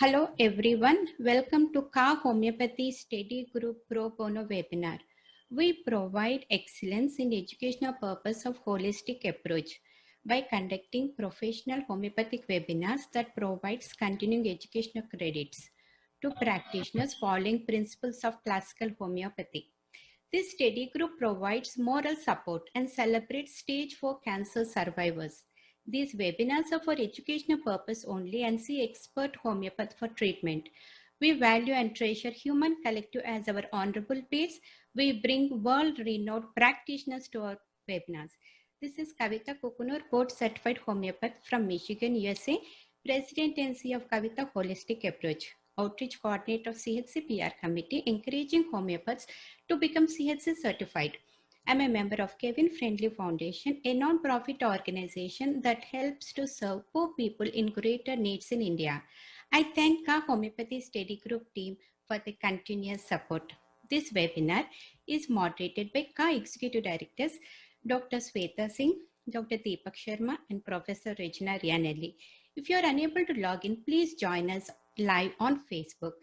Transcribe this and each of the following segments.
Hello everyone, welcome to Ka Homeopathy Study Group Pro Bono webinar. We provide excellence in educational purpose of holistic approach by conducting professional homeopathic webinars that provides continuing educational credits to practitioners following principles of classical homeopathy. This study group provides moral support and celebrates stage 4 cancer survivors. These webinars are for educational purpose only and see expert homeopath for treatment. We value and treasure human collective as our honorable base. We bring world-renowned practitioners to our webinars. This is Kavita Kukunur, board certified homeopath from Michigan, USA, President and CEO of Kavita Holistic Approach, outreach coordinator of CHC PR committee, encouraging homeopaths to become CHC certified. I'm a member of Kevin Friendly Foundation, a non-profit organization that helps to serve poor people in greater needs in India. I thank Ka Homeopathy Study Group team for the continuous support. This webinar is moderated by Ka Executive Directors Dr. Sweta Singh, Dr. Deepak Sharma, and Professor Regina Rianelli. If you are unable to log in, please join us live on Facebook.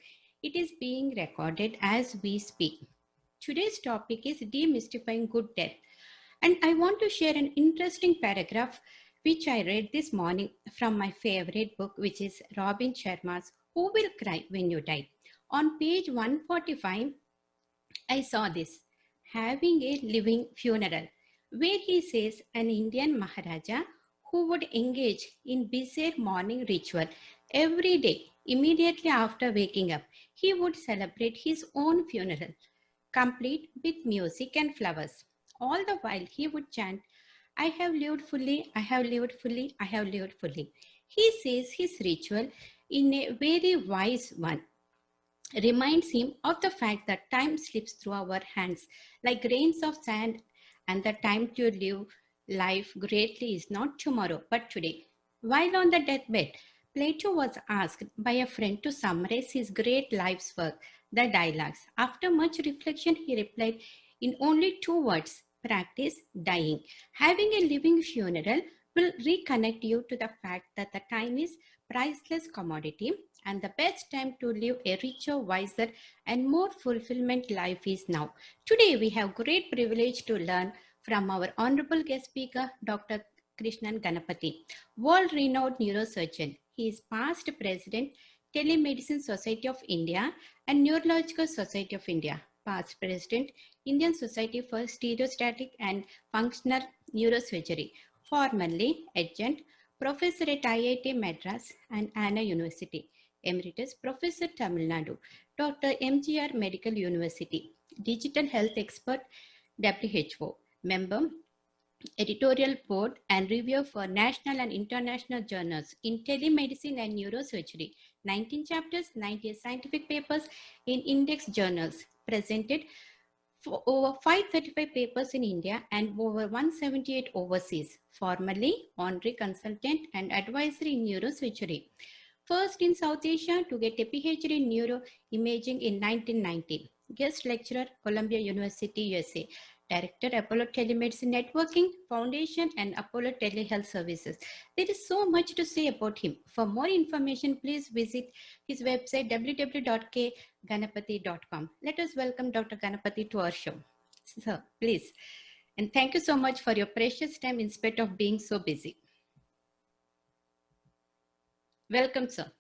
It is being recorded as we speak. Today's topic is demystifying good death, and I want to share an interesting paragraph which I read this morning from my favorite book, which is Robin Sharma's Who Will Cry When You Die. On page 145, I saw this, having a living funeral, where he says an Indian Maharaja who would engage in bizarre morning ritual every day. Immediately after waking up, he would celebrate his own funeral, complete with music and flowers. All the while he would chant, I have lived fully, I have lived fully, I have lived fully. He says his ritual, in a very wise one, reminds him of the fact that time slips through our hands like grains of sand, and the time to live life greatly is not tomorrow but today. While on the deathbed, Plato was asked by a friend to summarize his great life's work, the Dialogues. After much reflection, he replied in only 2 words, practice dying. Having a living funeral will reconnect you to the fact that the time is priceless commodity, and the best time to live a richer, wiser, and more fulfillment life is now. Today, we have great privilege to learn from our honorable guest speaker, Dr. Krishnan Ganapathy, world-renowned neurosurgeon. He is past president, Telemedicine Society of India and Neurological Society of India, past president, Indian Society for Stereostatic and Functional Neurosurgery, formerly adjunct professor at IIT Madras and Anna University, emeritus professor Tamil Nadu, Dr. MGR Medical University, digital health expert, WHO, member, editorial board and reviewer for national and international journals in telemedicine and neurosurgery, 19 chapters, 90 scientific papers in index journals, presented for over 535 papers in India and over 178 overseas, formerly honorary consultant and advisor in neurosurgery. First in South Asia to get a PhD in neuroimaging in 1990. Guest lecturer, Columbia University, USA. Director, Apollo Telemedicine Networking Foundation and Apollo Telehealth Services. There is so much to say about him. For more information, please visit his website www.kganapathy.com. Let us welcome Dr. Ganapathy to our show. Sir, please. And thank you so much for your precious time in spite of being so busy. Welcome, sir.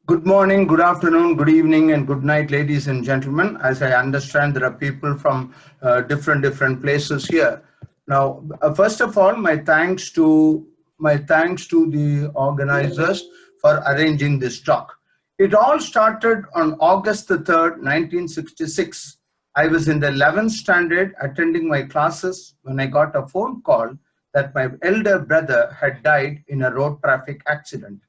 Good morning, good afternoon, good evening, and good night, ladies and gentlemen. As I understand, there are people from different places here. Now, first of all, my thanks to the organizers for arranging this talk. It all started on August the 3rd, 1966. I was in the 11th standard attending my classes when I got a phone call that my elder brother had died in a road traffic accident.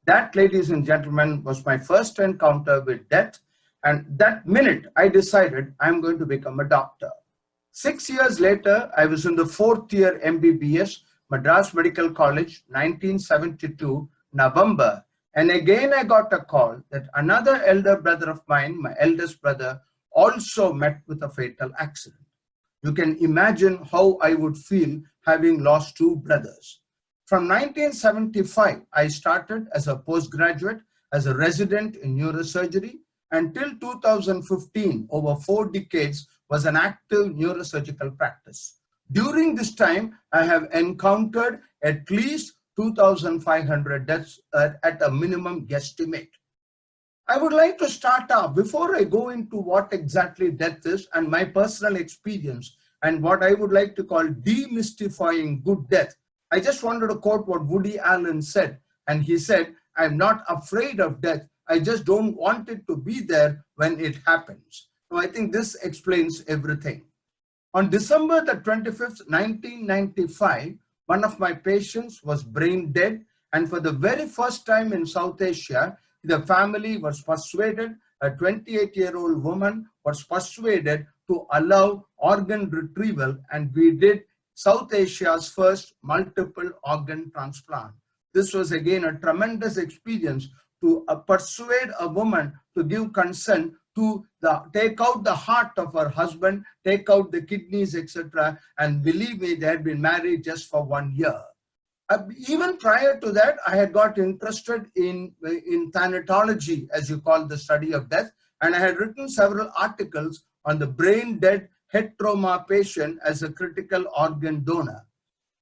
That, ladies and gentlemen, was my first encounter with death, and that minute I decided I'm going to become a doctor. 6 years later, I was in the 4th year MBBS, Madras Medical College, 1972, November, and again I got a call that another elder brother of mine, my eldest brother, also met with a fatal accident. You can imagine how I would feel having lost 2 brothers. From 1975, I started as a postgraduate, as a resident in neurosurgery, until 2015, over 4 decades, was an active neurosurgical practice. During this time, I have encountered at least 2,500 deaths at a minimum guesstimate. I would like to start off, before I go into what exactly death is and my personal experience and what I would like to call demystifying good death. I just wanted to quote what Woody Allen said, and he said, "I'm not afraid of death. I just don't want it to be there when it happens." So I think this explains everything. On December the 25th, 1995, one of my patients was brain dead, and for the very first time in South Asia, the family was persuaded, a 28-year-old woman was persuaded to allow organ retrieval, and we did South Asia's first multiple organ transplant. This was again a tremendous experience to persuade a woman to give consent to take out the heart of her husband, take out the kidneys, etc. And believe me, they had been married just for 1 year. Even prior to that, I had got interested in thanatology, as you call the study of death, and I had written several articles on the brain dead head trauma patient as a critical organ donor.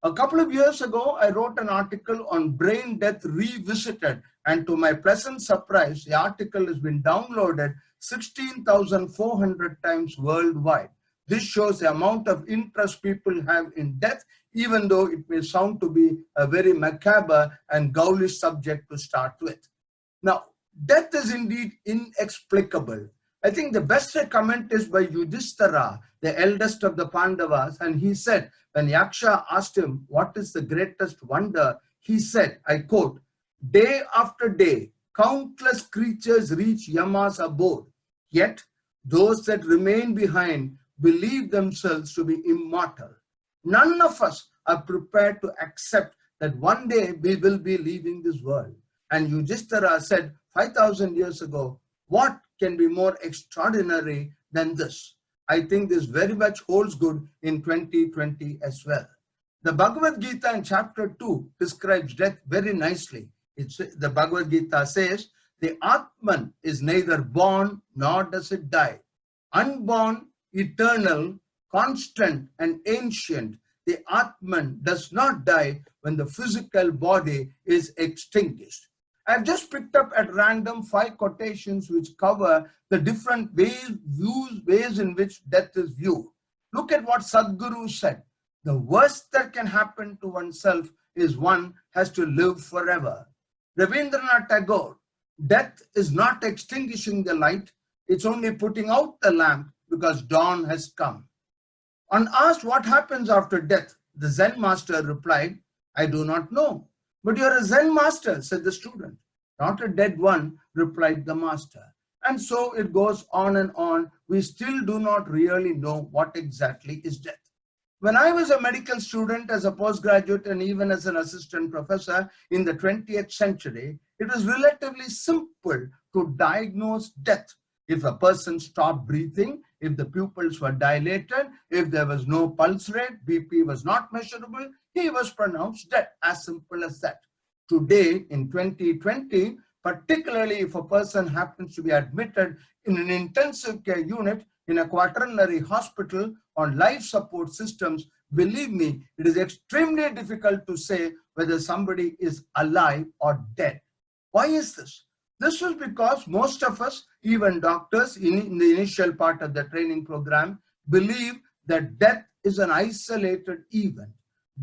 A couple of years ago, I wrote an article on brain death revisited, and to my pleasant surprise, the article has been downloaded 16,400 times worldwide. This shows the amount of interest people have in death, even though it may sound to be a very macabre and ghoulish subject to start with. Now, death is indeed inexplicable. I think the best comment is by Yudhishthira, the eldest of the Pandavas, and he said, when Yaksha asked him, what is the greatest wonder? He said, I quote, "Day after day, countless creatures reach Yama's abode, yet those that remain behind believe themselves to be immortal. None of us are prepared to accept that one day we will be leaving this world." And Yudhishthira said 5,000 years ago, what can be more extraordinary than this? I think this very much holds good in 2020 as well. The Bhagavad Gita in chapter 2 describes death very nicely. The Bhagavad Gita says, the Atman is neither born nor does it die. Unborn, eternal, constant and ancient, the Atman does not die when the physical body is extinguished. I've just picked up at random 5 quotations which cover the different ways in which death is viewed. Look at what Sadhguru said. The worst that can happen to oneself is one has to live forever. Rabindranath Tagore, death is not extinguishing the light, it's only putting out the lamp because dawn has come. On asked what happens after death, the Zen master replied, I do not know. But you're a Zen master, said the student. Not a dead one, replied the master. And so it goes on and on. We still do not really know what exactly is death. When I was a medical student, as a postgraduate, and even as an assistant professor in the 20th century, it was relatively simple to diagnose death. If a person stopped breathing, if the pupils were dilated, if there was no pulse rate, BP was not measurable, he was pronounced dead, as simple as that. Today, in 2020, particularly if a person happens to be admitted in an intensive care unit in a quaternary hospital on life support systems, believe me, it is extremely difficult to say whether somebody is alive or dead. Why is this? This is because most of us, even doctors in the initial part of the training program, believe that death is an isolated event.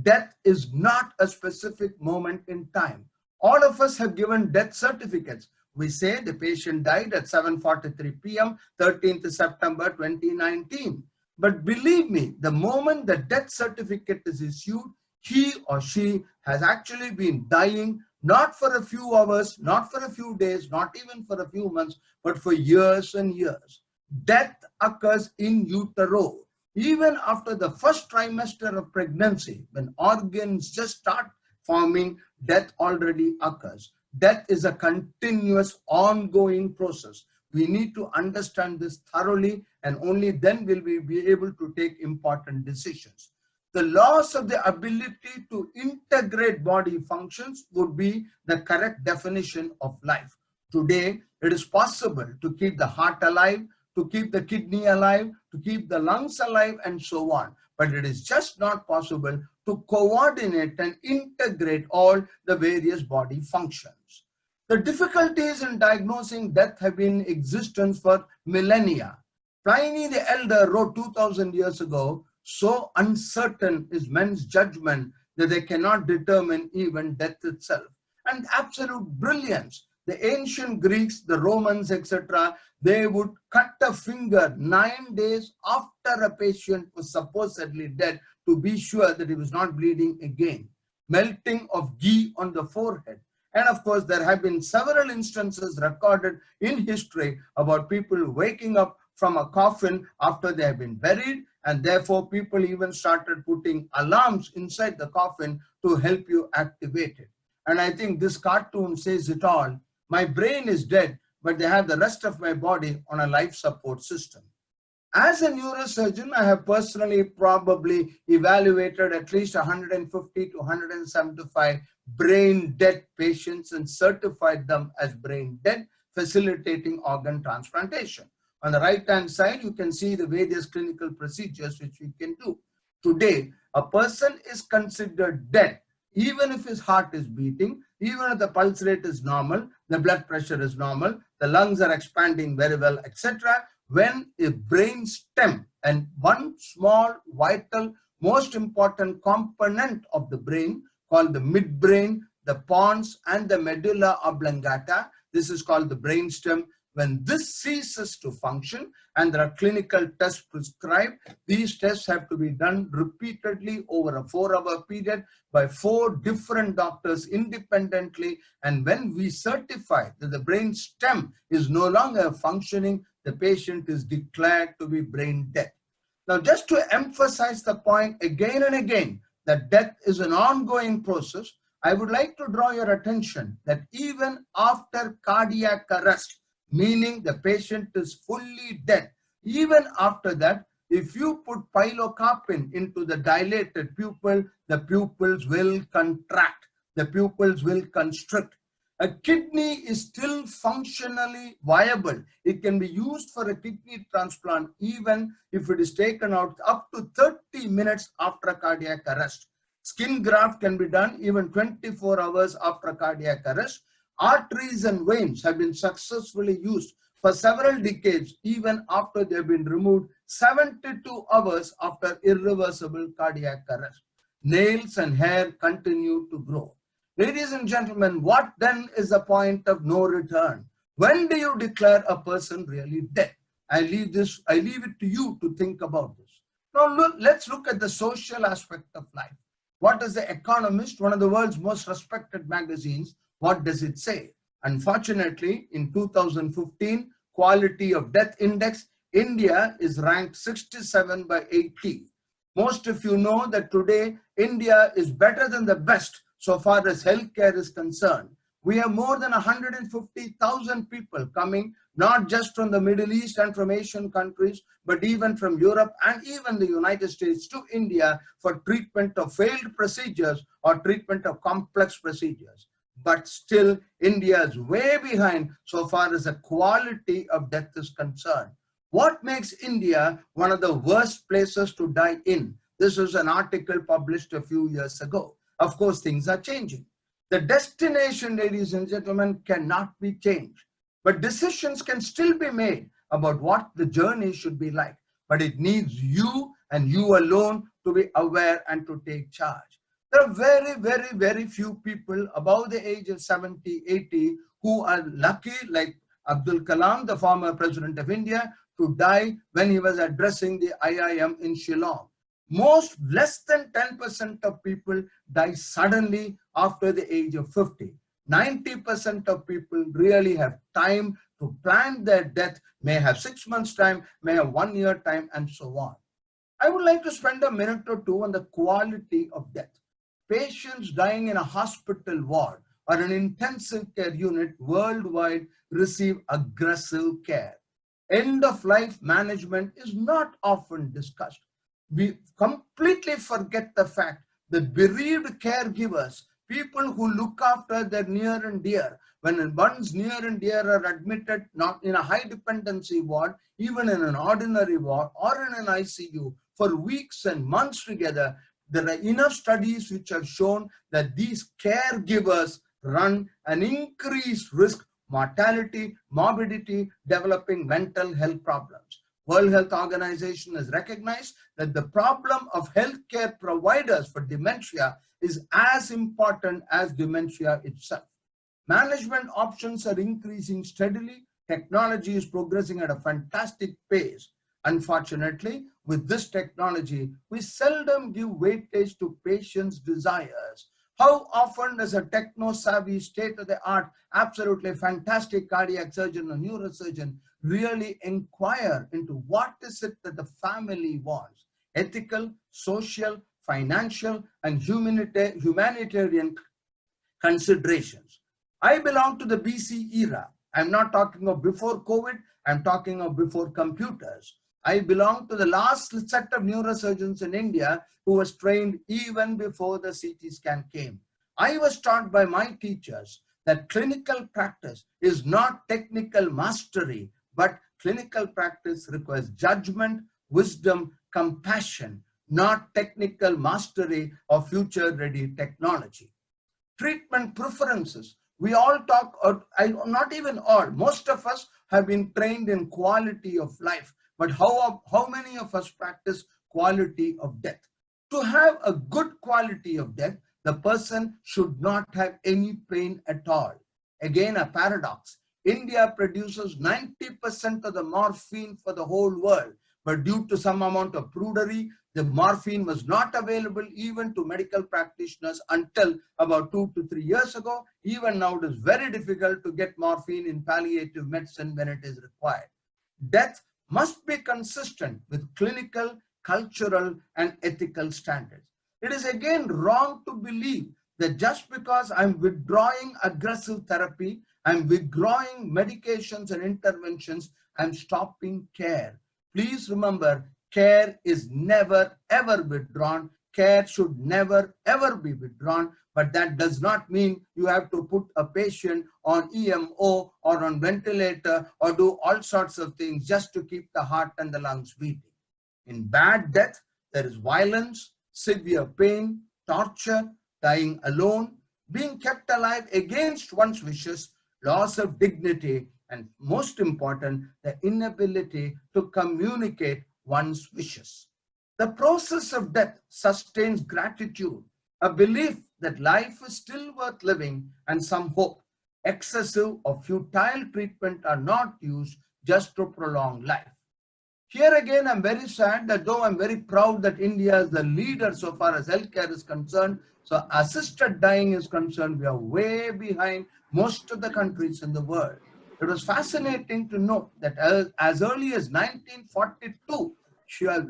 Death is not a specific moment in time. All of us have given death certificates. We say the patient died at 7:43 p.m., 13th September 2019. But believe me, the moment the death certificate is issued, he or she has actually been dying, not for a few hours, not for a few days, not even for a few months, but for years and years. Death occurs in utero. Even after the first trimester of pregnancy, when organs just start forming, death already occurs. Death is a continuous, ongoing process. We need to understand this thoroughly, and only then will we be able to take important decisions. the loss of the ability to integrate body functions would be the correct definition of life. Today, it is possible to keep the heart alive, to keep the kidney alive, to keep the lungs alive, and so on. But it is just not possible to coordinate and integrate all the various body functions. The difficulties in diagnosing death have been in existence for millennia. Pliny the Elder wrote 2000 years ago, "So uncertain is men's judgment that they cannot determine even death itself." And absolute brilliance. The ancient Greeks, the Romans, etc., they would cut a finger 9 days after a patient was supposedly dead to be sure that he was not bleeding again. Melting of ghee on the forehead. And of course, there have been several instances recorded in history about people waking up from a coffin after they have been buried, and therefore people even started putting alarms inside the coffin to help you activate it. And I think this cartoon says it all. My brain is dead, but they have the rest of my body on a life support system. As a neurosurgeon, I have personally probably evaluated at least 150 to 175 brain dead patients and certified them as brain dead, facilitating organ transplantation. On the right-hand side, you can see the various clinical procedures which we can do. Today, a person is considered dead even if his heart is beating, even if the pulse rate is normal, the blood pressure is normal, the lungs are expanding very well, etc. When a brain stem and one small, vital, most important component of the brain called the midbrain, the pons and the medulla oblongata, this is called the brain stem. When this ceases to function and there are clinical tests prescribed, these tests have to be done repeatedly over a 4-hour period by 4 different doctors independently. And when we certify that the brain stem is no longer functioning, the patient is declared to be brain dead. Now, just to emphasize the point again and again that death is an ongoing process, I would like to draw your attention that even after cardiac arrest, meaning the patient is fully dead, even after that, if you put pilocarpine into the dilated pupil, the pupils will contract, the pupils will constrict. A kidney is still functionally viable. It can be used for a kidney transplant even if it is taken out up to 30 minutes after a cardiac arrest. Skin graft can be done even 24 hours after a cardiac arrest. Arteries and veins have been successfully used for several decades, even after they have been removed 72 hours after irreversible cardiac arrest. Nails and hair continue to grow. Ladies and gentlemen, what then is the point of no return? When do you declare a person really dead? I leave it to you to think about this. Now, let's look at the social aspect of life. What does The Economist, one of the world's most respected magazines, what does it say? Unfortunately, in 2015 Quality of Death Index, India is ranked 67 by 80. Most of you know that today India is better than the best so far as healthcare is concerned. We have more than 150,000 people coming, not just from the Middle East and from Asian countries, but even from Europe and even the United States to India for treatment of failed procedures or treatment of complex procedures. But still, India is way behind so far as the quality of death is concerned. What makes India one of the worst places to die in? This was an article published a few years ago. Of course, things are changing. The destination, ladies and gentlemen, cannot be changed. But decisions can still be made about what the journey should be like. But it needs you and you alone to be aware and to take charge. There are very, very, very few people above the age of 70, 80 who are lucky, like Abdul Kalam, the former president of India, to die when he was addressing the IIM in Shillong. Most, less than 10% of people die suddenly after the age of 50. 90% of people really have time to plan their death, may have 6 months time, may have 1 year time, and so on. I would like to spend a minute or two on the quality of death. Patients dying in a hospital ward or an intensive care unit worldwide receive aggressive care. End of life management is not often discussed. we completely forget the fact that bereaved caregivers, people who look after their near and dear, when one's near and dear are admitted not in a high dependency ward, even in an ordinary ward or in an ICU for weeks and months together, there are enough studies which have shown that these caregivers run an increased risk, mortality, morbidity, developing mental health problems. World Health Organization has recognized that the problem of healthcare providers for dementia is as important as dementia itself. Management options are increasing steadily. Technology is progressing at a fantastic pace. Unfortunately, with this technology, we seldom give weightage to patients' desires. How often does a techno-savvy, state-of-the-art, absolutely fantastic cardiac surgeon or neurosurgeon really inquire into what is it that the family wants? Ethical, social, financial, and humanitarian considerations. I belong to the BC era. I'm not talking of before COVID, I'm talking of before computers. I belong to the last set of neurosurgeons in India who was trained even before the CT scan came. I was taught by my teachers that clinical practice is not technical mastery, but clinical practice requires judgment, wisdom, compassion, not technical mastery of future-ready technology. Treatment preferences. We all talk, not even all, most of us have been trained in quality of life, but how many of us practice quality of death? To have a good quality of death, the person should not have any pain at all. Again, a paradox. India produces 90% of the morphine for the whole world, but due to some amount of prudery, the morphine was not available even to medical practitioners until about 2 to 3 years ago. Even now, it is very difficult to get morphine in palliative medicine when it is required. Death must be consistent with clinical, cultural, and ethical standards. It is again wrong to believe that just because I'm withdrawing aggressive therapy, I'm withdrawing medications and interventions, I'm stopping care. Please remember, care is never ever withdrawn. Care should never ever be withdrawn, but that does not mean you have to put a patient on EMO or on ventilator or do all sorts of things just to keep the heart and the lungs beating. In bad death, there is violence, severe pain, torture, dying alone, being kept alive against one's wishes, loss of dignity, and most important, the inability to communicate one's wishes. The process of death sustains gratitude, a belief that life is still worth living, and some hope. Excessive or futile treatment are not used just to prolong life. Here again, I'm very sad that though I'm very proud that India is the leader so far as healthcare is concerned, so assisted dying is concerned, we are way behind most of the countries in the world. It was fascinating to note that as early as 1942,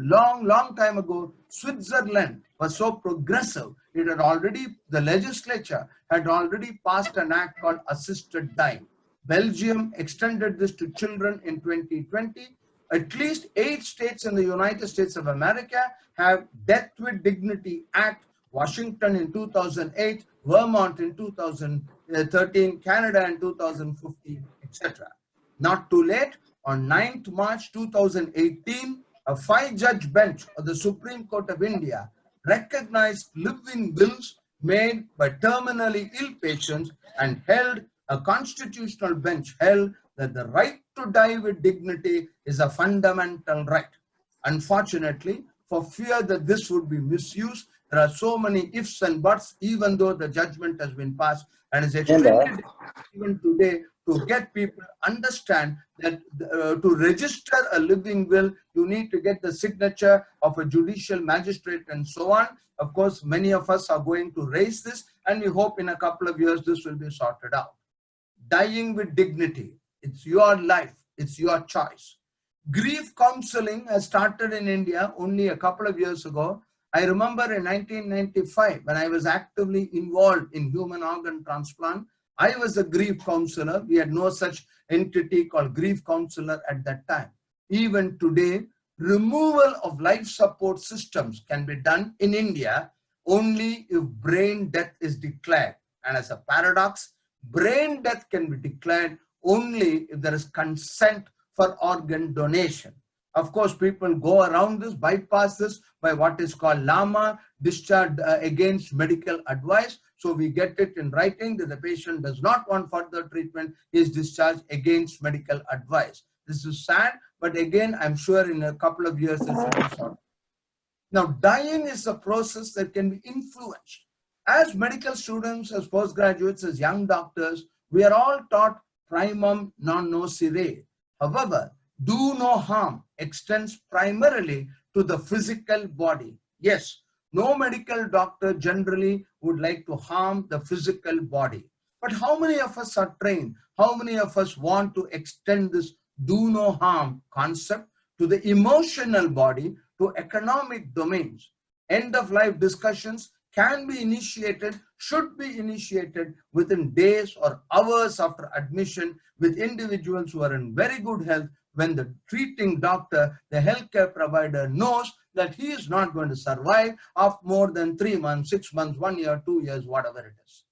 long time ago, Switzerland was so progressive. It had already, the legislature had already passed an act called assisted dying. Belgium extended this to children in 2020. At least 8 states in the United States of America have Death with Dignity Act. Washington in 2008, Vermont in 2013, Canada in 2015, etc. Not too late, on 9th March 2018, a 5-judge bench of the Supreme Court of India recognized living wills made by terminally ill patients and held a constitutional bench held that the right to die with dignity is a fundamental right. Unfortunately, for fear that this would be misused, there are so many ifs and buts, even though the judgment has been passed, and it's extremely difficult even today to get people understand that to register a living will, you need to get the signature of a judicial magistrate and so on. Of course, many of us are going to raise this, and we hope in a couple of years this will be sorted out. Dying with dignity. It's your life. It's your choice. Grief counseling has started in India only a couple of years ago. I remember in 1995, when I was actively involved in human organ transplant, I was a grief counselor. We had no such entity called grief counselor at that time. Even today, removal of life support systems can be done in India only if brain death is declared. And as a paradox, brain death can be declared only if there is consent for organ donation. Of course, people go around this, bypass this by what is called LAMA, discharge against medical advice. So we get it in writing that the patient does not want further treatment, he is discharged against medical advice. This is sad, but again, I'm sure in a couple of years this will be solved. Now, dying is a process that can be influenced. As medical students, as postgraduates, as young doctors, we are all taught primum non nocere. However, do no harm extends primarily to the physical body. Yes, no medical doctor generally would like to harm the physical body. But how many of us are trained? How many of us want to extend this do no harm concept to the emotional body, to economic domains? End of life discussions can be initiated, should be initiated within days or hours after admission with individuals who are in very good health, when the treating doctor, the healthcare provider, knows that he is not going to survive of more than 3 months, 6 months, 1 year, 2 years, whatever it is.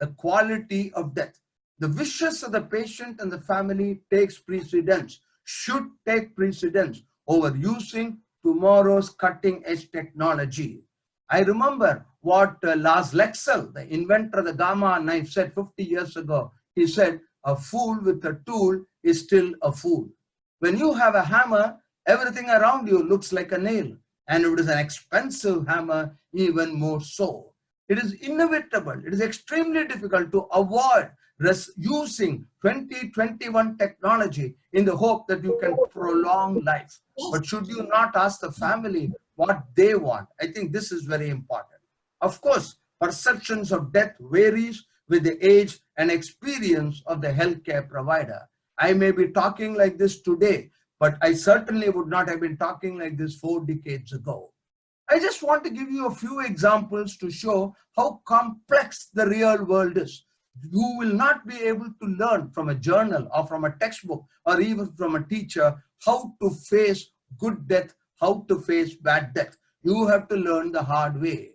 The quality of death, the wishes of the patient and the family takes precedence, should take precedence over using tomorrow's cutting edge technology. I remember what Lars Lexell, the inventor of the gamma knife, said 50 years ago. He said, a fool with a tool is still a fool. When you have a hammer, everything around you looks like a nail. And if it is an expensive hammer, even more so. It is inevitable. It is extremely difficult to avoid using 2021 technology in the hope that you can prolong life. But should you not ask the family what they want? I think this is very important. Of course, perceptions of death varies with the age and experience of the healthcare provider. I may be talking like this today, but I certainly would not have been talking like this 4 decades ago. I just want to give you a few examples to show how complex the real world is. You will not be able to learn from a journal or from a textbook or even from a teacher how to face good death, how to face bad death. You have to learn the hard way.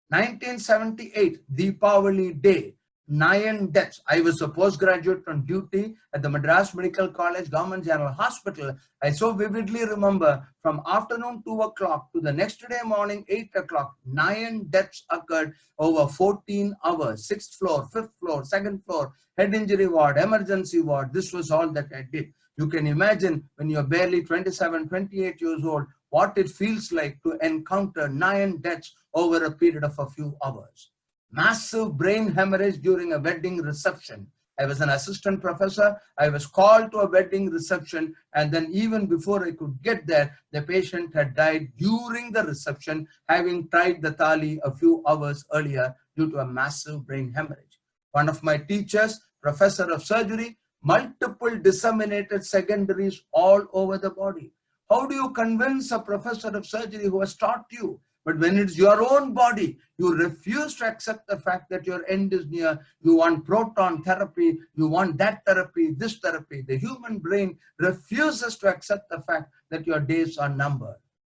1978, Deepavali Day, 9 deaths. I was a postgraduate on duty at the Madras Medical College Government General Hospital. I so vividly remember from afternoon 2 o'clock to the next day morning 8 o'clock, 9 deaths occurred over 14 hours. 6th floor, 5th floor, 2nd floor, head injury ward, emergency ward. This was all that I did. You can imagine when you're barely 27, 28 years old, what it feels like to encounter 9 deaths over a period of a few hours. Massive brain hemorrhage during a wedding reception. I was an assistant professor. I was called to a wedding reception, and then even before I could get there, the patient had died during the reception, having tied the thali a few hours earlier due to a massive brain hemorrhage. One of my teachers, professor of surgery, multiple disseminated secondaries all over the body. How do you convince a professor of surgery who has taught you? But when it's your own body, you refuse to accept the fact that your end is near. You want proton therapy, you want that therapy, this therapy. The human brain refuses to accept the fact that your days are numbered.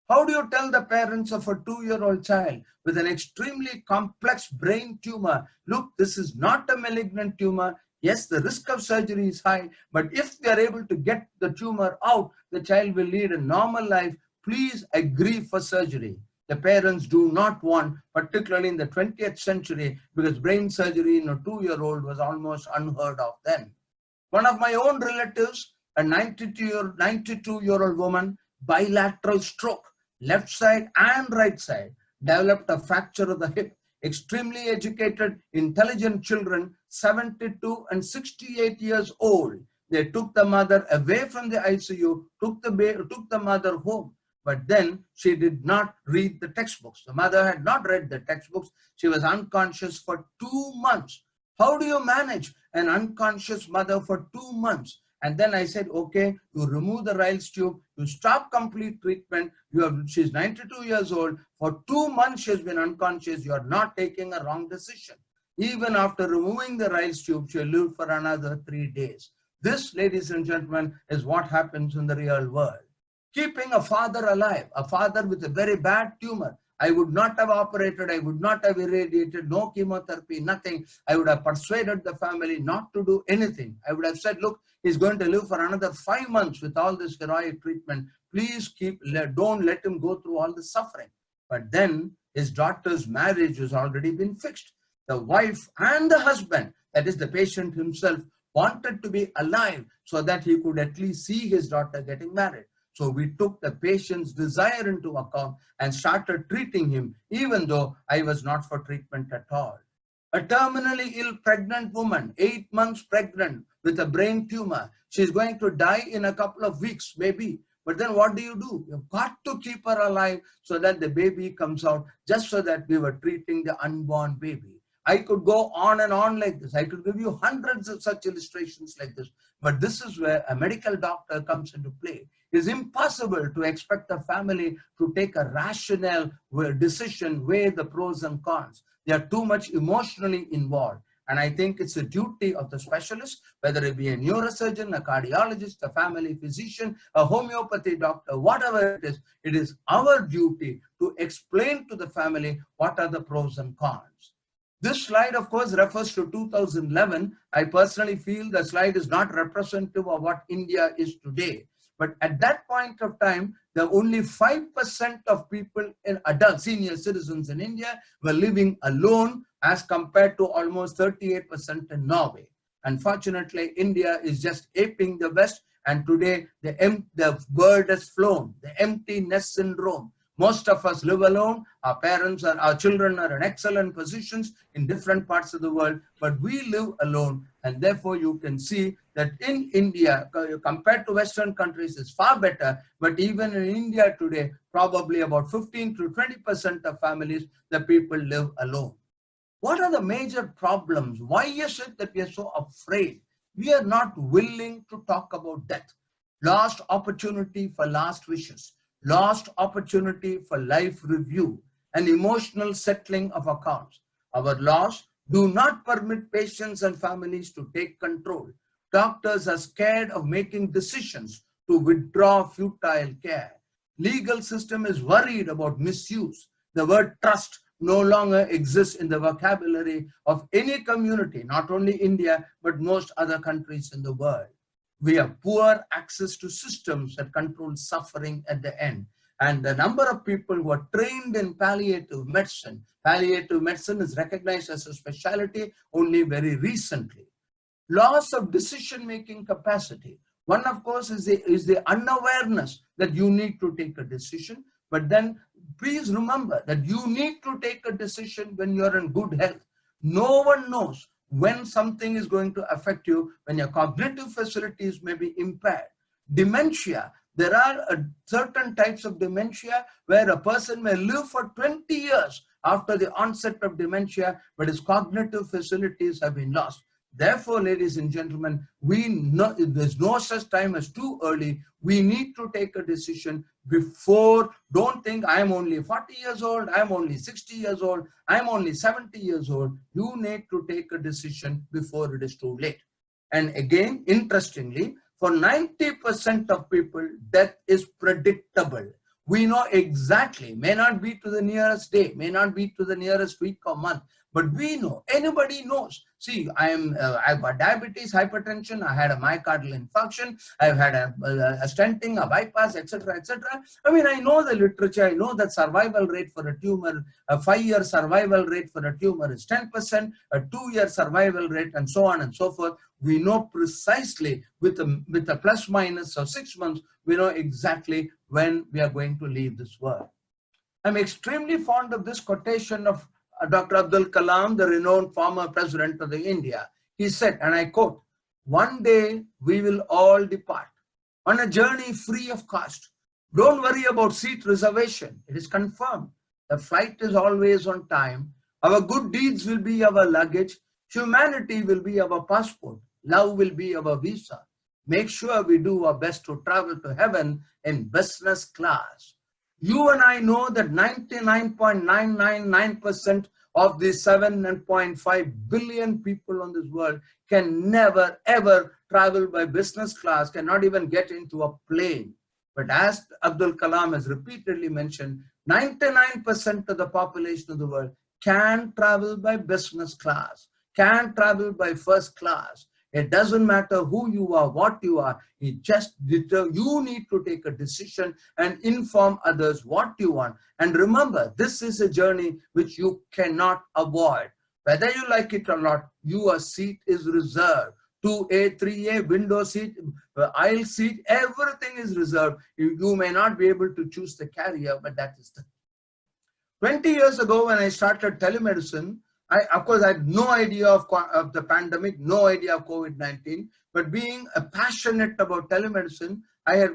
How do you tell the parents of a 2-year-old child with an extremely complex brain tumor, look, this is not a malignant tumor. Yes, the risk of surgery is high, but if they are able to get the tumor out, the child will lead a normal life. Please agree for surgery. The parents do not want, particularly in the 20th century, because brain surgery in a 2-year-old was almost unheard of then. One of my own relatives, a 92-year-old woman, bilateral stroke, left side and right side, developed a fracture of the hip. Extremely educated, intelligent children, 72 and 68 years old. They took the mother away from the ICU, took the mother home. But then she did not read the textbooks. The mother had not read the textbooks. She was unconscious for 2 months. How do you manage an unconscious mother for 2 months? And then I said, okay, you remove the Ryle's tube, you stop complete treatment. She's 92 years old. For 2 months, she has been unconscious. You are not taking a wrong decision. Even after removing the Ryle's tube, she lived for another 3 days. This, ladies and gentlemen, is what happens in the real world. keeping a father alive, a father with a very bad tumor. I would not have operated, I would not have irradiated, no chemotherapy, nothing. I would have persuaded the family not to do anything. I would have said, look, he's going to live for another 5 months with all this heroic treatment. Please don't let him go through all the suffering. But then his daughter's marriage has already been fixed. The wife and the husband, that is the patient himself, wanted to be alive so that he could at least see his daughter getting married. So we took the patient's desire into account and started treating him, even though I was not for treatment at all. A terminally ill pregnant woman, 8 months pregnant with a brain tumor, she's going to die in a couple of weeks, maybe. But then what do? You've got to keep her alive so that the baby comes out, just so that we were treating the unborn baby. I could go on and on like this. I could give you hundreds of such illustrations like this. But this is where a medical doctor comes into play. It is impossible to expect a family to take a rational decision, weigh the pros and cons. They are too much emotionally involved. And I think it's a duty of the specialist, whether it be a neurosurgeon, a cardiologist, a family physician, a homeopathy doctor, whatever it is our duty to explain to the family what are the pros and cons. This slide, of course, refers to 2011. I personally feel the slide is not representative of what India is today. But at that point of time, the only 5% of people in adult senior citizens in India were living alone, as compared to almost 38% in Norway. Unfortunately, India is just aping the West, and today the bird has flown, the empty nest syndrome. Most of us live alone. Our parents and our children are in excellent positions in different parts of the world, but we live alone. And therefore, you can see that in India, compared to Western countries, it's far better. But even in India today, probably about 15 to 20% of families, the people live alone. What are the major problems? Why is it that we are so afraid? We are not willing to talk about death. Lost opportunity for last wishes. Lost opportunity for life review and emotional settling of accounts. Our laws do not permit patients and families to take control. Doctors are scared of making decisions to withdraw futile care. Legal system is worried about misuse. The word trust no longer exists in the vocabulary of any community, not only India, but most other countries in the world. We have poor access to systems that control suffering at the end. And the number of people who are trained in palliative medicine is recognized as a specialty only very recently. Loss of decision-making capacity. One, of course, is the unawareness that you need to take a decision. But then please remember that you need to take a decision when you're in good health. No one knows when something is going to affect you, when your cognitive facilities may be impaired. Dementia, there are certain types of dementia where a person may live for 20 years after the onset of dementia, but his cognitive facilities have been lost. Therefore, ladies and gentlemen, there's no such time as too early. We need to take a decision before. Don't think I'm only 40 years old, I'm only 60 years old, I'm only 70 years old. You need to take a decision before it is too late. And again, interestingly, for 90% of people, death is predictable. We know exactly, may not be to the nearest day, may not be to the nearest week or month, but we know, anybody knows. See, I've got diabetes, hypertension, I had a myocardial infarction, I've had a stenting, a bypass, etc., etc. I mean, I know the literature, I know that survival rate for a tumor, a 5-year survival rate for a tumor is 10%, a 2-year survival rate, and so on and so forth. We know precisely with a plus minus of 6 months, we know exactly when we are going to leave this world. I'm extremely fond of this quotation of Dr. Abdul Kalam, the renowned former president of India. He said, and I quote, "One day we will all depart on a journey free of cost. Don't worry about seat reservation. It is confirmed. The flight is always on time. Our good deeds will be our luggage. Humanity will be our passport. Love will be our visa. Make sure we do our best to travel to heaven in business class." You and I know that 99.999% of the 7.5 billion people on this world can never, ever travel by business class, cannot even get into a plane. But as Abdul Kalam has repeatedly mentioned, 99% of the population of the world can travel by business class, can travel by first class. It doesn't matter who you are, what you are. You need to take a decision and inform others what you want. And remember, this is a journey which you cannot avoid. Whether you like it or not, your seat is reserved. 2A, 3A, window seat, aisle seat, everything is reserved. You may not be able to choose the carrier, but that is the 20 years ago when I started telemedicine, of course, I had no idea of the pandemic, no idea of COVID-19, but being passionate about telemedicine, I had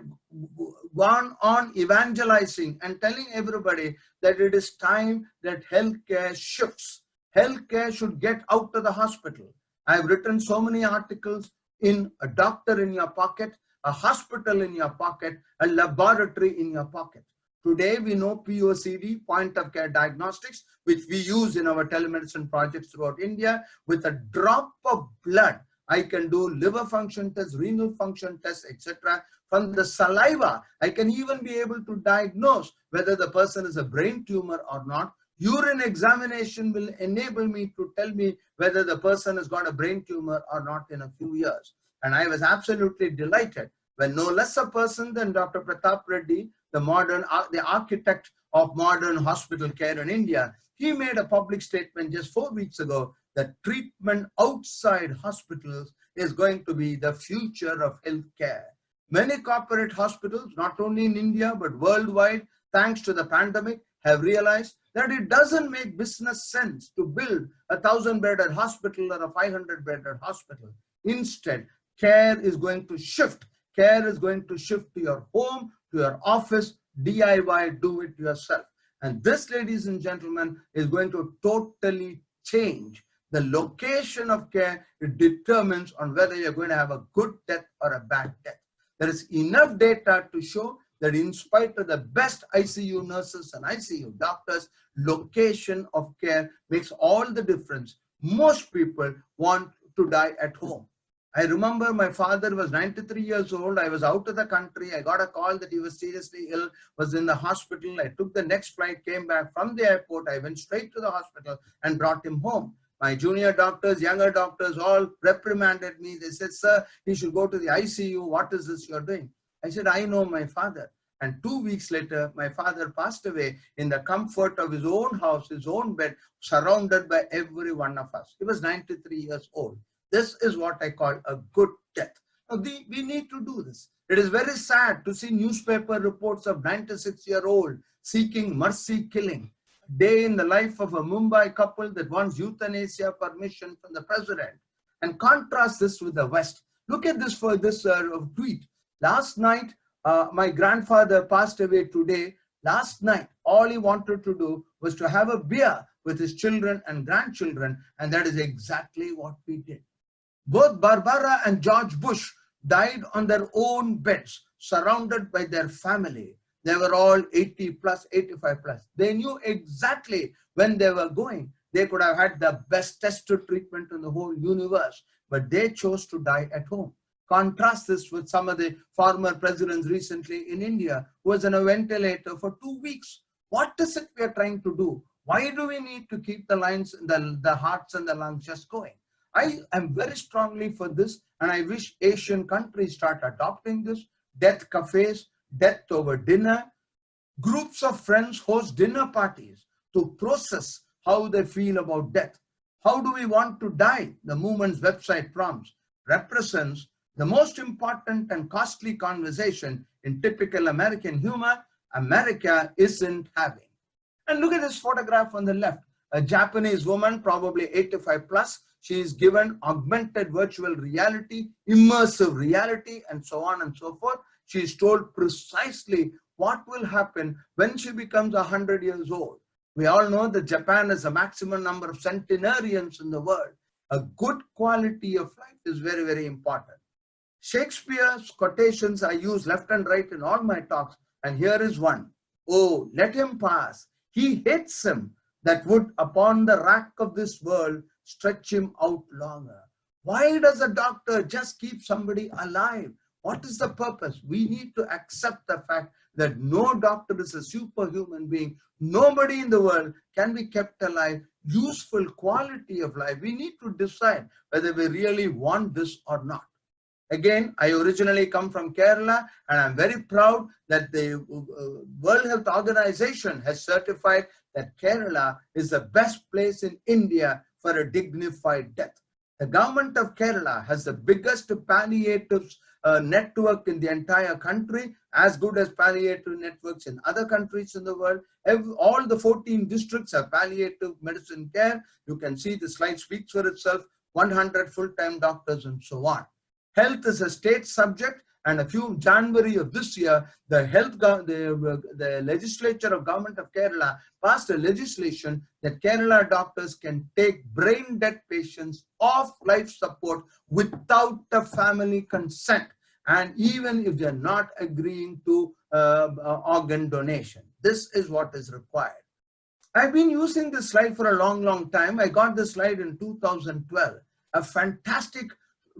gone on evangelizing and telling everybody that it is time that healthcare shifts. Healthcare should get out of the hospital. I've written so many articles in a doctor in your pocket, a hospital in your pocket, a laboratory in your pocket. Today, we know POCD, point of care diagnostics, which we use in our telemedicine projects throughout India. With a drop of blood, I can do liver function tests, renal function tests, etc. From the saliva, I can even be able to diagnose whether the person is a brain tumor or not. Urine examination will enable me to tell me whether the person has got a brain tumor or not in a few years. And I was absolutely delighted when no less a person than Dr. Pratap Reddy, the architect of modern hospital care in India, he made a public statement just 4 weeks ago that treatment outside hospitals is going to be the future of healthcare. Many corporate hospitals, not only in India, but worldwide, thanks to the pandemic, have realized that it doesn't make business sense to build a 1,000-bedded hospital or a 500-bedded hospital. Instead, care is going to shift. Care is going to shift to your home, to your office, DIY, do it yourself. And this, ladies and gentlemen, is going to totally change. The location of care, it determines on whether you're going to have a good death or a bad death. There is enough data to show that in spite of the best ICU nurses and ICU doctors, location of care makes all the difference. Most people want to die at home. I remember my father was 93 years old. I was out of the country. I got a call that he was seriously ill, was in the hospital. I took the next flight, came back from the airport. I went straight to the hospital and brought him home. My junior doctors, younger doctors, all reprimanded me. They said, sir, you should go to the ICU. What is this you're doing? I said, I know my father. And 2 weeks later, my father passed away in the comfort of his own house, his own bed, surrounded by every one of us. He was 93 years old. This is what I call a good death. Now, we need to do this. It is very sad to see newspaper reports of 96-year-old seeking mercy killing. Day in the life of a Mumbai couple that wants euthanasia permission from the president. And contrast this with the West. Look at this tweet. Last night, my grandfather passed away today. Last night, all he wanted to do was to have a beer with his children and grandchildren. And that is exactly what we did. Both Barbara and George Bush died on their own beds, surrounded by their family. They were all 80 plus, 85 plus. They knew exactly when they were going. They could have had the best tested treatment in the whole universe, but they chose to die at home. Contrast this with some of the former presidents recently in India who was on a ventilator for 2 weeks. What is it we are trying to do? Why do we need to keep the lines, the hearts and the lungs just going? I am very strongly for this, and I wish Asian countries start adopting this. Death cafes, death over dinner. Groups of friends host dinner parties to process how they feel about death. How do we want to die? The movement's website prompts represents the most important and costly conversation in typical American humor America isn't having. And look at this photograph on the left. A Japanese woman, probably 85 plus, she is given augmented virtual reality, immersive reality, and so on and so forth. She is told precisely what will happen when she becomes 100 years old. We all know that Japan has the maximum number of centenarians in the world. A good quality of life is very, very important. Shakespeare's quotations I use left and right in all my talks, and here is one. Oh, let him pass. He hates him that would upon the rack of this world stretch him out longer. Why does a doctor just keep somebody alive? What is the purpose? We need to accept the fact that no doctor is a superhuman being. Nobody in the world can be kept alive. Useful quality of life. We need to decide whether we really want this or not. Again, I originally come from Kerala, and I'm very proud that the World Health Organization has certified that Kerala is the best place in India for a dignified death. The government of Kerala has the biggest palliative network in the entire country, as good as palliative networks in other countries in the world. All the 14 districts have palliative medicine care. You can see the slide speaks for itself, 100 full-time doctors and so on. Health is a state subject, and January of this year, the legislature of government of Kerala passed a legislation that Kerala doctors can take brain dead patients off life support without the family consent, and even if they're not agreeing to organ donation. This is what is required. I've been using this slide for a long time. I got this slide in 2012. A fantastic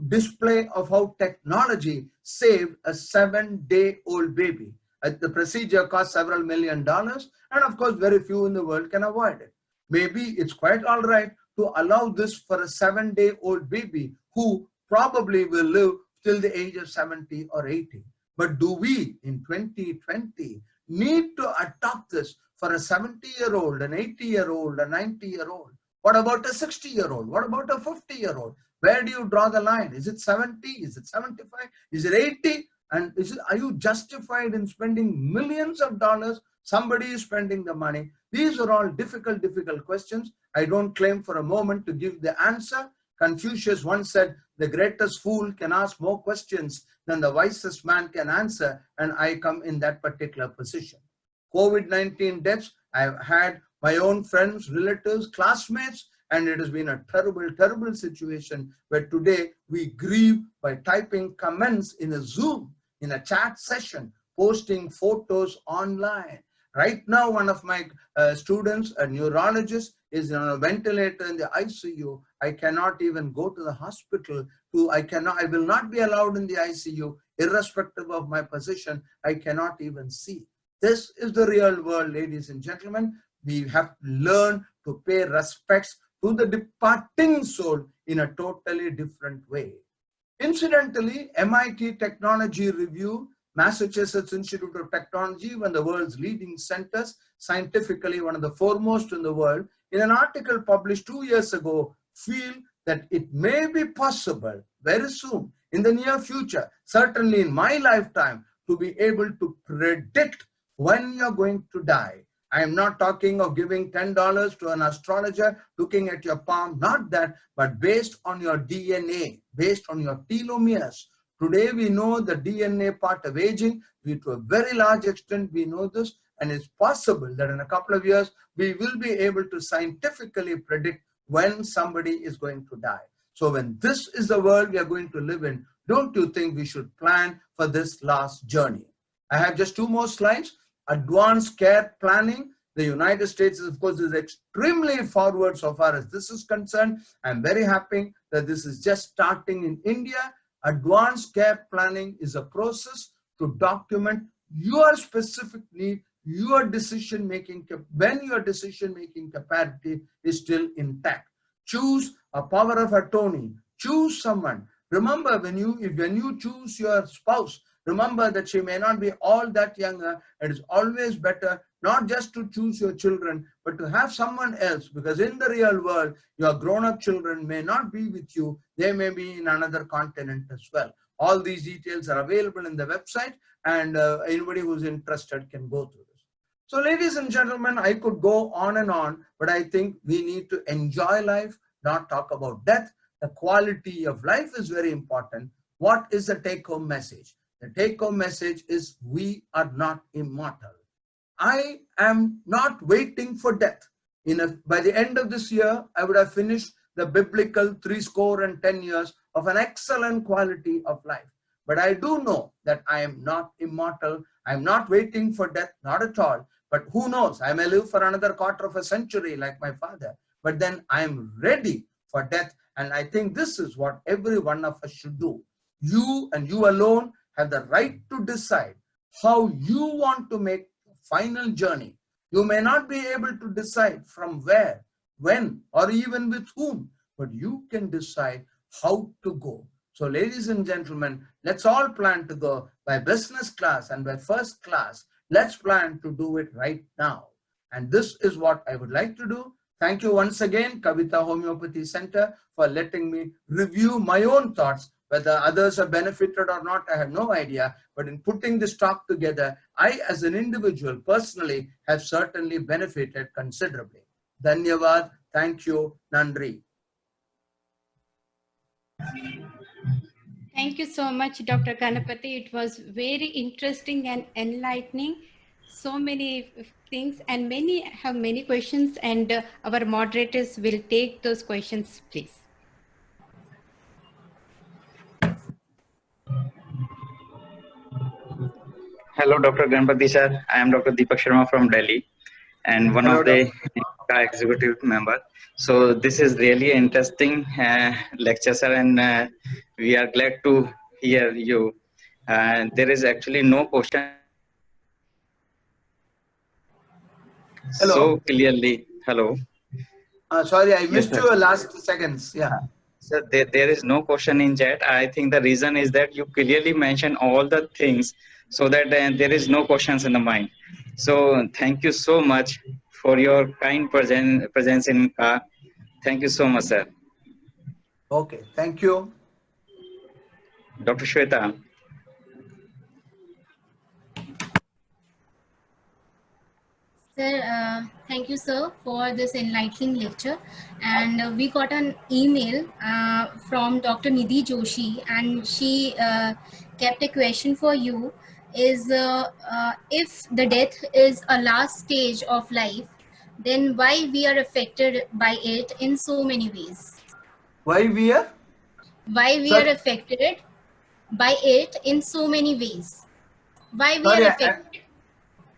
display of how technology saved a 7-day-old baby. The procedure cost several $1 million, and of course very few in the world can avoid it. Maybe it's quite all right to allow this for a 7-day-old baby who probably will live till the age of 70 or 80. But do we in 2020 need to adopt this for a 70-year-old, an 80-year-old, a 90-year-old? What about a 60-year-old? What about a 50-year-old? Where do you draw the line? Is it 70? Is it 75? Is it 80? And are you justified in spending millions of dollars? Somebody is spending the money. These are all difficult questions. I don't claim for a moment to give the answer. Confucius once said, the greatest fool can ask more questions than the wisest man can answer, and I come in that particular position. COVID-19 deaths, I've had my own friends, relatives, classmates, and it has been a terrible situation where today we grieve by typing comments in a Zoom, in a chat session, posting photos online. Right now, one of my students, a neurologist, is on a ventilator in the ICU. I cannot even go to the hospital. I will not be allowed in the ICU, irrespective of my position. I cannot even see. This is the real world, ladies and gentlemen. We have to learn to pay respects to the departing soul in a totally different way. Incidentally, MIT Technology Review, Massachusetts Institute of Technology, one of the world's leading centers, scientifically one of the foremost in the world, in an article published 2 years ago, feel that it may be possible very soon, in the near future, certainly in my lifetime, to be able to predict when you're going to die. I am not talking of giving $10 to an astrologer looking at your palm, not that, but based on your DNA, based on your telomeres. Today we know the DNA part of aging. To a very large extent we know this, and it's possible that in a couple of years we will be able to scientifically predict when somebody is going to die. So when this is the world we are going to live in, don't you think we should plan for this last journey? I have just 2 more slides. Advanced care planning. The United States, of course, is extremely forward so far as this is concerned. I'm very happy that this is just starting in India. Advanced care planning is a process to document your specific need, your decision-making, when your decision-making capacity is still intact. Choose a power of attorney. Choose someone. Remember, when you choose your spouse, remember that she may not be all that younger. It is always better not just to choose your children, but to have someone else, because in the real world, your grown-up children may not be with you. They may be in another continent as well. All these details are available in the website, and anybody who's interested can go through this. So ladies and gentlemen, I could go on and on, but I think we need to enjoy life, not talk about death. The quality of life is very important. What is the take-home message? The take-home message is we are not immortal. I am not waiting for death. By the end of this year, I would have finished the biblical 70 years of an excellent quality of life. But I do know that I am not immortal. I'm not waiting for death, not at all. But who knows? I may live for another quarter of a century like my father. But then I am ready for death. And I think this is what every one of us should do. You and you alone have the right to decide how you want to make the final journey. You may not be able to decide from where, when, or even with whom, but you can decide how to go. So ladies and gentlemen, let's all plan to go by business class and by first class. Let's plan to do it right now. And this is what I would like to do. Thank you once again, Kavita Homeopathy Center, for letting me review my own thoughts. Whether others have benefited or not, I have no idea. But in putting this talk together, I as an individual personally have certainly benefited considerably. Dhanyavad. Thank you. Nandri. Thank you so much, Dr. Ganapathy. It was very interesting and enlightening. So many things, and many have many questions, and our moderators will take those questions, please. Hello, Dr. Ganapathy sir. I am Dr. Deepak Sharma from Delhi and one of the executive member. So this is really interesting lecture, sir, and we are glad to hear you. There is actually no question. Hello. So clearly. Hello. Sorry, I missed Yes, you last seconds. Yeah. So there is no question in chat. I think the reason is that you clearly mention all the things so that there is no questions in the mind. So thank you so much for your kind presence in Ka. Thank you so much, sir. Okay, thank you. Dr. Shweta. Sir, thank you, sir, for this enlightening lecture. And we got an email from Dr. Nidhi Joshi, and she kept a question for you. Is if the death is a last stage of life, then why we are affected by it in so many ways? Why we are? Why we are affected by it in so many ways? Why we are affected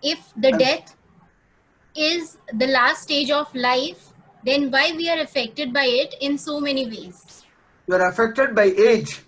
if the death is the last stage of life, then why we are affected by it in so many ways? You are affected by age.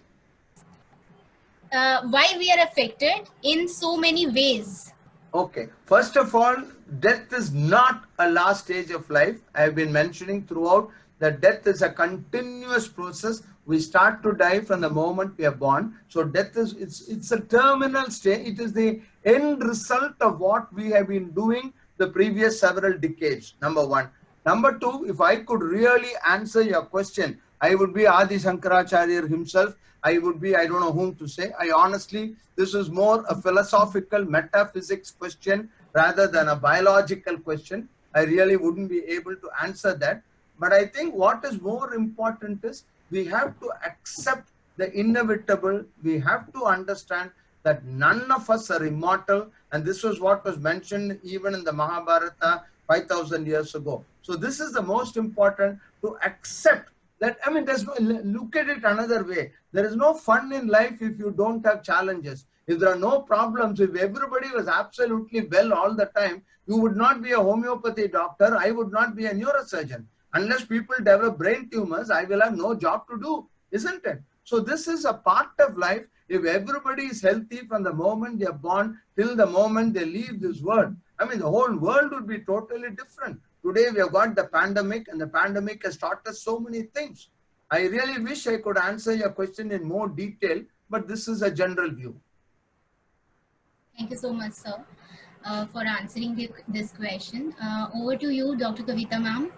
Why we are affected in so many ways? Okay, first of all, death is not a last stage of life. I have been mentioning throughout that death is a continuous process. We start to die from the moment we are born. So death is, it's a terminal stage. It is the end result of what we have been doing the previous several decades, number one. Number two, if I could really answer your question, I would be Adi Shankaracharya himself. I would be, I don't know whom to say. I honestly, this is more a philosophical metaphysics question rather than a biological question. I really wouldn't be able to answer that. But I think what is more important is we have to accept the inevitable. We have to understand that none of us are immortal. And this was what was mentioned even in the Mahabharata 5,000 years ago. So this is the most important, to accept that. I mean, there's no, look at it another way. There is no fun in life if you don't have challenges. If there are no problems, if everybody was absolutely well all the time, you would not be a homeopathy doctor. I would not be a neurosurgeon. Unless people develop brain tumors, I will have no job to do, isn't it? So this is a part of life. If everybody is healthy from the moment they are born till the moment they leave this world, I mean, the whole world would be totally different. Today we have got the pandemic, and the pandemic has taught us so many things. I really wish I could answer your question in more detail, but this is a general view. Thank you so much, sir, for answering this question. Over to you, Dr. Kavita ma'am.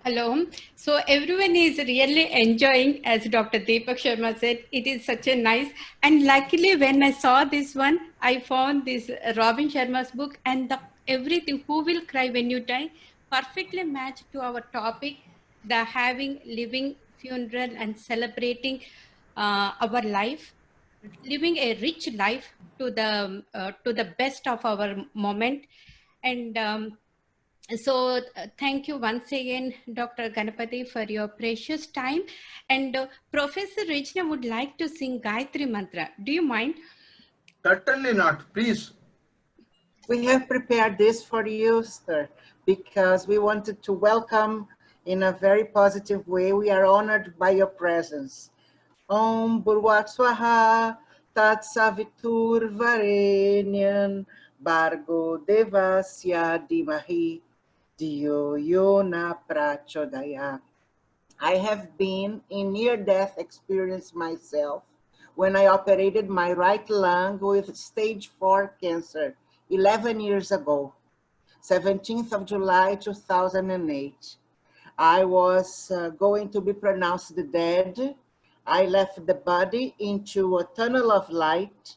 Hello. So everyone is really enjoying, as Dr. Deepak Sharma said, it is such a nice, and luckily when I saw this one, I found this Robin Sharma's book, and everything, Who Will Cry When You Die, perfectly matched to our topic, the having, living, funeral, and celebrating our life, living a rich life to the best of our moment. And so thank you once again, Dr. Ganapathy, for your precious time. And Professor Rachna would like to sing Gayatri Mantra. Do you mind? Certainly not, please. We have prepared this for you, sir, because we wanted to welcome in a very positive way. We are honored by your presence. Om Bhurvat Swaha Tat Savitur Varenyan Bargo Devasya Dimahi Diyo Yona Prachodaya. I have been in near-death experience myself when I operated my right lung with stage 4 cancer 11 years ago, 17th of July 2008. I was going to be pronounced dead. I left the body into a tunnel of light,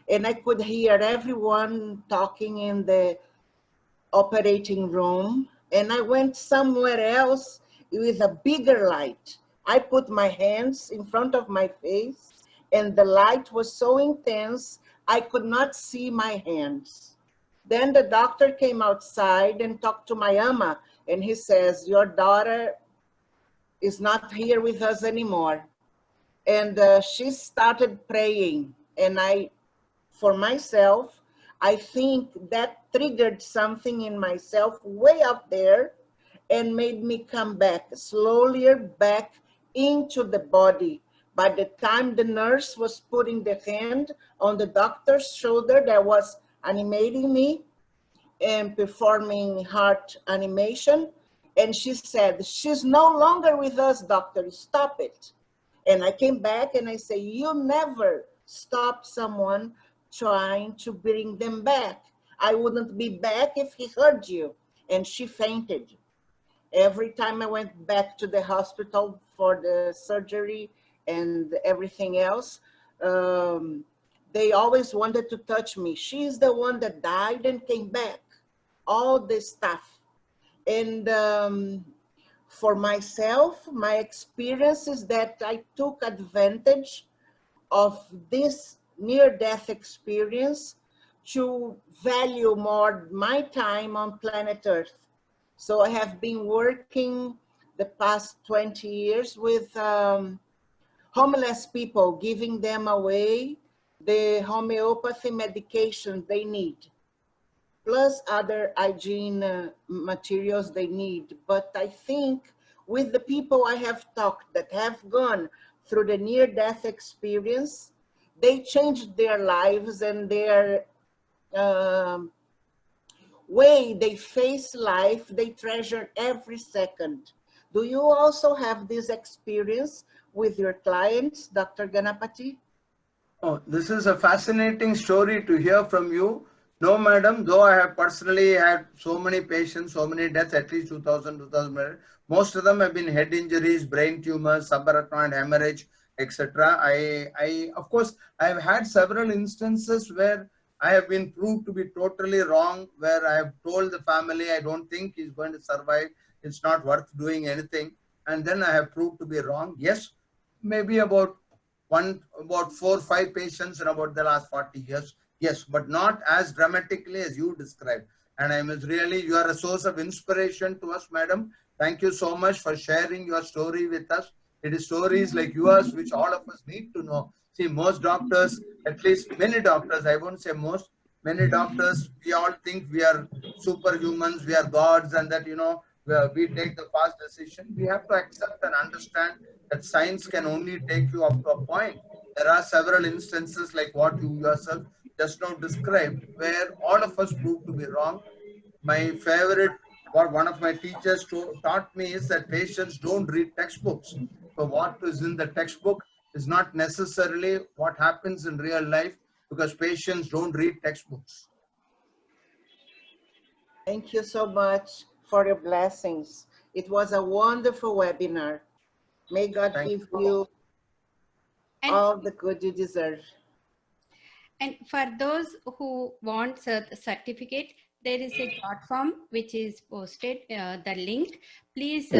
and I could hear everyone talking in the operating room, and I went somewhere else with a bigger light. I put my hands in front of my face, and the light was so intense I could not see my hands. Then the doctor came outside and talked to my ama, and he says, your daughter is not here with us anymore. And she started praying, and for myself, I think that triggered something in myself way up there and made me come back, slowly back into the body. By the time the nurse was putting the hand on the doctor's shoulder that was animating me and performing heart animation, and she said, she's no longer with us, doctor, stop it. And I came back and I say, you never stop someone trying to bring them back. I wouldn't be back if he heard you. And she fainted. Every time I went back to the hospital for the surgery and everything else, they always wanted to touch me. She's the one that died and came back. All this stuff. And for myself, my experience is that I took advantage of this near-death experience to value more my time on planet Earth. So I have been working the past 20 years with homeless people, giving them away the homeopathy medication they need, plus other hygiene materials they need. But I think with the people I have talked that have gone through the near-death experience, they changed their lives and their way they face life. They treasure every second. Do you also have this experience with your clients, Dr. Ganapati? Oh, this is a fascinating story to hear from you. No, madam, though I have personally had so many patients, so many deaths, at least 2000, most of them have been head injuries, brain tumors, subarachnoid hemorrhage, etc. Of course, I have had several instances where I have been proved to be totally wrong, where I have told the family, I don't think he's going to survive. It's not worth doing anything. And then I have proved to be wrong. Yes, maybe about 4 or 5 patients in about the last 40 years. Yes, but not as dramatically as you described. And I must really, you are a source of inspiration to us, madam. Thank you so much for sharing your story with us. It is stories like yours which all of us need to know. See, most doctors, at least many doctors, I won't say most, many doctors, we all think we are superhumans, we are gods, and that, we take the fast decision. We have to accept and understand that science can only take you up to a point. There are several instances like what you yourself just now described, where all of us proved to be wrong. My favorite, what one of my teachers taught me is that patients don't read textbooks. So what is in the textbook is not necessarily what happens in real life, because patients don't read textbooks. Thank you so much for your blessings. It was a wonderful webinar. May God give you all the good you deserve. And for those who want the certificate, there is a dot form which is posted, the link. Please form,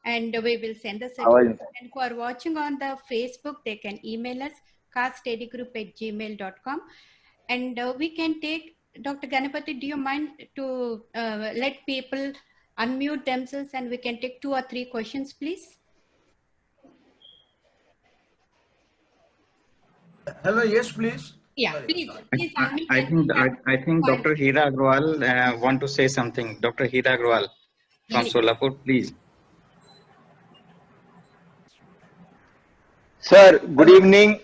and we will send the certificate. And who are watching on the Facebook, they can email us, castedygroup@gmail.com. And we can take, Dr. Ganapati, do you mind to let people unmute themselves and we can take 2 or 3 questions, please? Hello, yes, please. Yeah, please unmute. I think Dr. Hira Agrawal want to say something. Dr. Hira Agrawal from Solapur, please. Sir, good evening.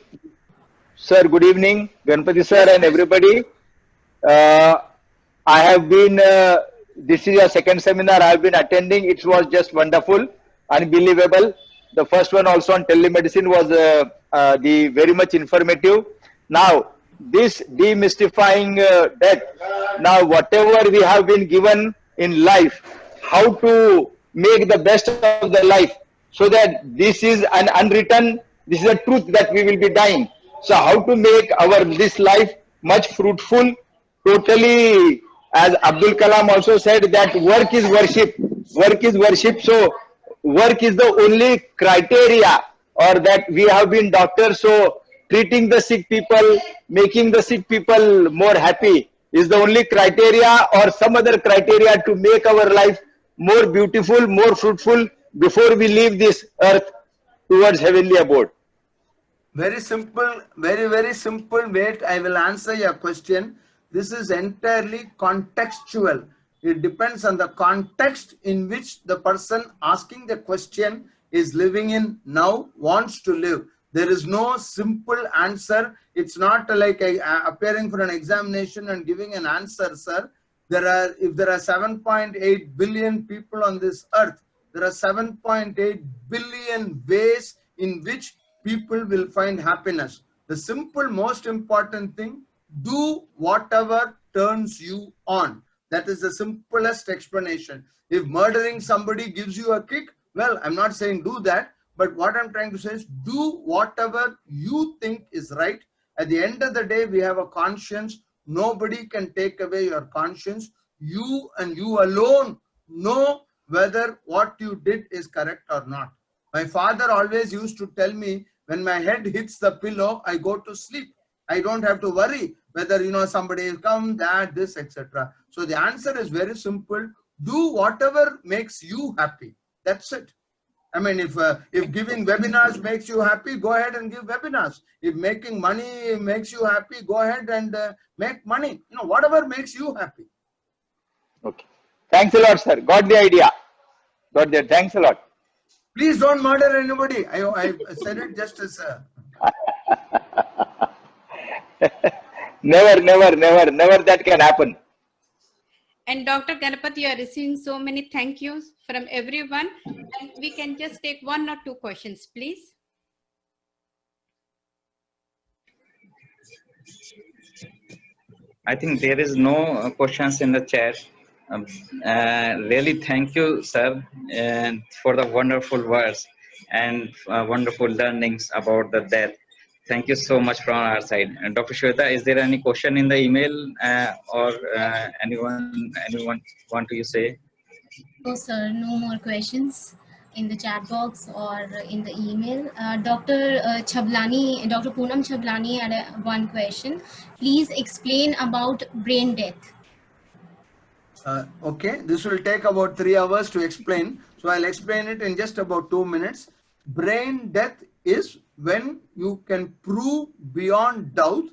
Sir, good evening, Ganpati sir and everybody. I have been, this is your second seminar I have been attending. It was just wonderful, unbelievable. The first one also on telemedicine was the very much informative. Now, this demystifying death, now whatever we have been given in life, how to make the best of the life, so that this is an unwritten, this is a truth that we will be dying. So how to make our this life much fruitful, totally, as Abdul Kalam also said, that work is worship. Work is worship. So work is the only criteria, or that we have been doctors. So treating the sick people, making the sick people more happy is the only criteria, or some other criteria to make our life more beautiful, more fruitful before we leave this earth towards heavenly abode. Very simple, very simple. Wait, I will answer your question. This is entirely contextual. It depends on the context in which the person asking the question is living in now, wants to live. There is no simple answer. It's not like appearing for an examination and giving an answer, sir. If there are 7.8 billion people on this earth, there are 7.8 billion ways in which people will find happiness. The simple, most important thing, do whatever turns you on. That is the simplest explanation. If murdering somebody gives you a kick, well, I'm not saying do that, but what I'm trying to say is do whatever you think is right. At the end of the day, we have a conscience. Nobody can take away your conscience. You and you alone know whether what you did is correct or not. My father always used to tell me, when my head hits the pillow, I go to sleep. I don't have to worry whether, somebody will come, that, this, etc. So the answer is very simple. Do whatever makes you happy. That's it. I mean, if giving webinars makes you happy, go ahead and give webinars. If making money makes you happy, go ahead and make money. Whatever makes you happy. Okay. Thanks a lot, sir. Got the idea. Got that. Thanks a lot. Please don't murder anybody. I said it just as Never that can happen. And Dr. Ganapati, you are receiving so many thank yous from everyone. And we can just take one or two questions, please. I think there is no questions in the chat. Really, thank you, sir, and for the wonderful words and wonderful learnings about the death. Thank you so much from our side. And Dr. Shweta, is there any question in the email or anyone want to say? No, sir, no more questions in the chat box or in the email. Dr. Poonam Chablani had one question. Please explain about brain death. Okay, this will take about 3 hours to explain. So I'll explain it in just about 2 minutes. Brain death is when you can prove beyond doubt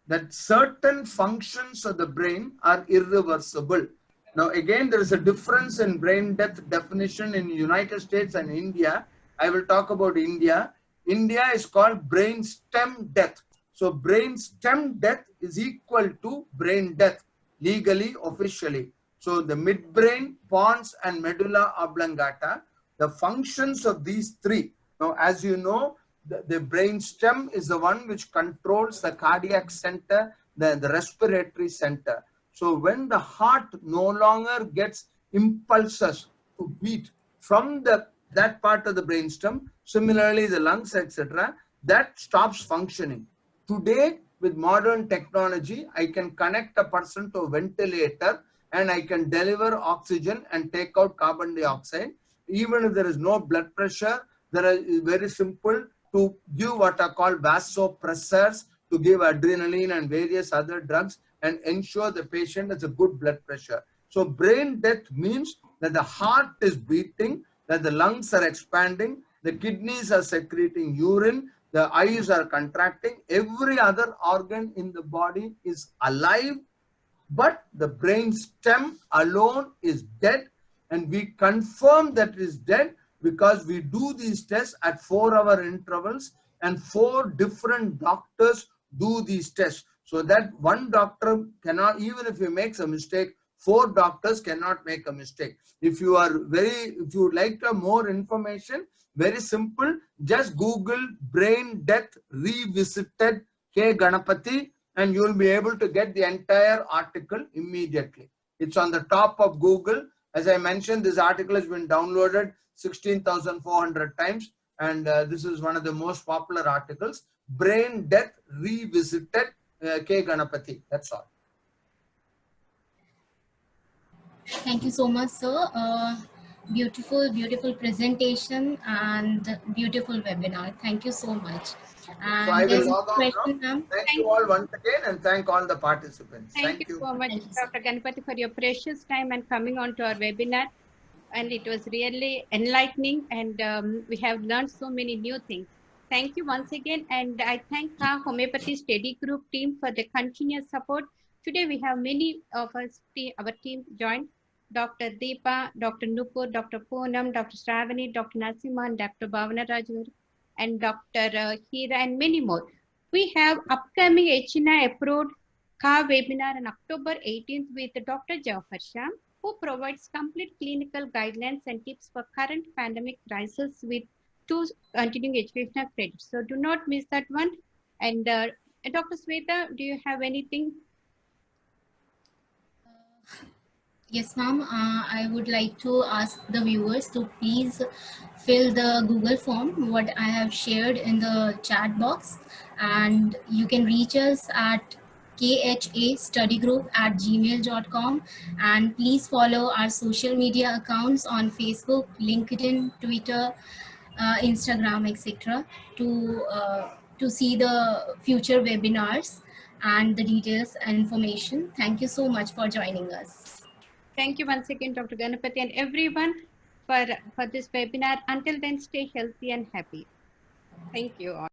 that certain functions of the brain are irreversible. Now, again, there is a difference in brain death definition in United States and India. I will talk about India. India is called brain stem death. So brain stem death is equal to brain death legally, officially. So the midbrain, pons, and medulla oblongata, the functions of these three. Now, as you know, the brain stem is the one which controls the cardiac center, the respiratory center. So when the heart no longer gets impulses to beat from that part of the brainstem, similarly the lungs, etc., that stops functioning. Today, with modern technology, I can connect a person to a ventilator and I can deliver oxygen and take out carbon dioxide. Even if there is no blood pressure, there is very simple to give what are called vasopressors, to give adrenaline and various other drugs and ensure the patient has a good blood pressure. So brain death means that the heart is beating, that the lungs are expanding, the kidneys are secreting urine, the eyes are contracting, every other organ in the body is alive, but the brain stem alone is dead. And we confirm that it is dead because we do these tests at 4-hour intervals and 4 different doctors do these tests, so that one doctor cannot, even if he makes a mistake, 4 doctors cannot make a mistake. If you would like to have more information, very simple, just Google brain death revisited K. Ganapathy and you will be able to get the entire article immediately. It's on the top of Google. As I mentioned, this article has been downloaded 16,400 times, and this is one of the most popular articles. Brain death revisited K. Ganapathy. That's all. Thank you so much, sir. Beautiful presentation and beautiful webinar. Thank you so much. And So I will there's a log out question, now. ma'am. Thank you all once again, and thank all the participants. Thank you so much, Thank you, sir. Dr. Ganapathy, for your precious time and coming on to our webinar. And it was really enlightening, and we have learned so many new things. Thank you once again, and I thank our Homeopathy Study Group team for the continuous support. Today we have many of us, our team joined. Dr. Deepa, Dr. Nupur, Dr. Poonam, Dr. Shravani, Dr. Narasimhan, Dr. Bhavana Raju, and Dr. Hira, and many more. We have upcoming HNI approved CAR webinar on October 18th with Dr. Jafar Shah, who provides complete clinical guidelines and tips for current pandemic crisis with 2 continuing educational credits. So do not miss that one. And Dr. Sweta, do you have anything? Yes, ma'am. I would like to ask the viewers to please fill the Google form what I have shared in the chat box, and you can reach us at khastudygroup@gmail.com, and please follow our social media accounts on Facebook, LinkedIn, Twitter, Instagram, etc. to see the future webinars and the details and information. Thank you so much for joining us. Thank you once again, Dr. Ganapathy, and everyone for this webinar. Until then, stay healthy and happy. Thank you all.